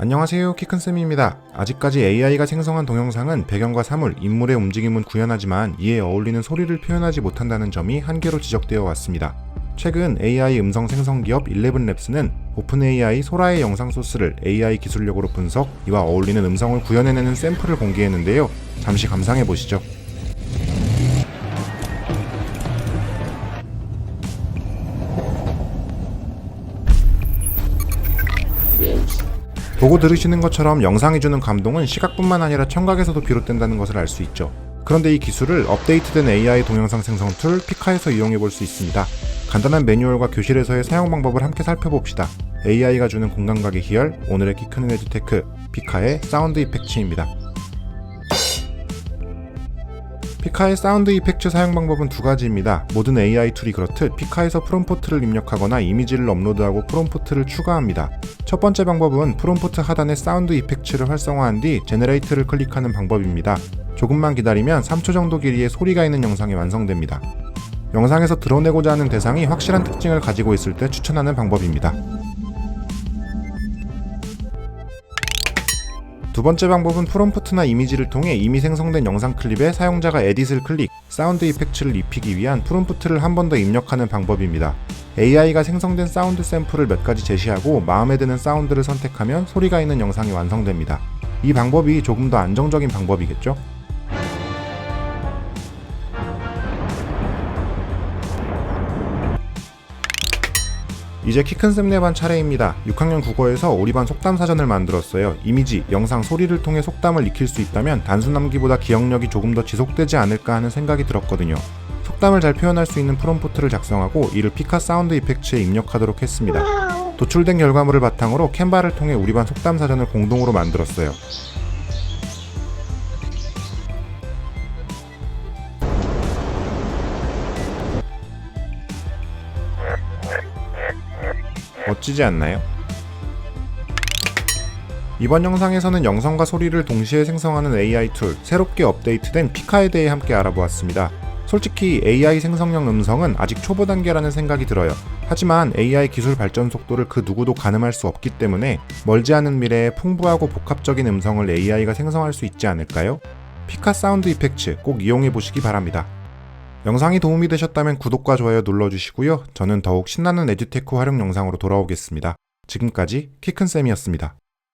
안녕하세요, 키큰쌤입니다. 아직까지 AI가 생성한 동영상은 배경과 사물, 인물의 움직임은 구현하지만 이에 어울리는 소리를 표현하지 못한다는 점이 한계로 지적되어 왔습니다. 최근 AI 음성 생성 기업 11랩스는 오픈AI 소라의 영상 소스를 AI 기술력으로 분석, 이와 어울리는 음성을 구현해내는 샘플을 공개했는데요. 잠시 감상해보시죠. 보고 들으시는 것처럼 영상이 주는 감동은 시각뿐만 아니라 청각에서도 비롯된다는 것을 알 수 있죠. 그런데 이 기술을 업데이트된 AI 동영상 생성 툴 피카에서 이용해 볼 수 있습니다. 간단한 매뉴얼과 교실에서의 사용 방법을 함께 살펴봅시다. AI가 주는 공감각의 희열, 오늘의 키 크는 에듀테크, 피카의 사운드 이펙트입니다. 피카의 사운드 이펙트 사용 방법은 두 가지입니다. 모든 AI 툴이 그렇듯 피카에서 프롬프트를 입력하거나 이미지를 업로드하고 프롬프트를 추가합니다. 첫 번째 방법은 프롬프트 하단의 사운드 이펙트를 활성화한 뒤 제너레이트를 클릭하는 방법입니다. 조금만 기다리면 3초 정도 길이의 소리가 있는 영상이 완성됩니다. 영상에서 드러내고자 하는 대상이 확실한 특징을 가지고 있을 때 추천하는 방법입니다. 두 번째 방법은 프롬프트나 이미지를 통해 이미 생성된 영상 클립에 사용자가 에딧을 클릭, 사운드 이펙트를 입히기 위한 프롬프트를 한 번 더 입력하는 방법입니다. AI가 생성된 사운드 샘플을 몇 가지 제시하고 마음에 드는 사운드를 선택하면 소리가 있는 영상이 완성됩니다. 이 방법이 조금 더 안정적인 방법이겠죠? 이제 키큰쌤 네반 차례입니다. 6학년 국어에서 우리 반 속담 사전을 만들었어요. 이미지, 영상, 소리를 통해 속담을 익힐 수 있다면 단순 암기보다 기억력이 조금 더 지속되지 않을까 하는 생각이 들었거든요. 속담을 잘 표현할 수 있는 프롬프트를 작성하고 이를 피카 사운드 이펙트에 입력하도록 했습니다. 도출된 결과물을 바탕으로 캔바를 통해 우리 반 속담 사전을 공동으로 만들었어요. 멋지지 않나요? 이번 영상에서는 영상과 소리를 동시에 생성하는 AI 툴, 새롭게 업데이트된 피카에 대해 함께 알아보았습니다. 솔직히 AI 생성형 음성은 아직 초보 단계라는 생각이 들어요. 하지만 AI 기술 발전 속도를 그 누구도 가늠할 수 없기 때문에 멀지 않은 미래에 풍부하고 복합적인 음성을 AI가 생성할 수 있지 않을까요? 피카 사운드 이펙트 꼭 이용해 보시기 바랍니다. 영상이 도움이 되셨다면 구독과 좋아요 눌러주시고요. 저는 더욱 신나는 에듀테크 활용 영상으로 돌아오겠습니다. 지금까지 키큰쌤이었습니다.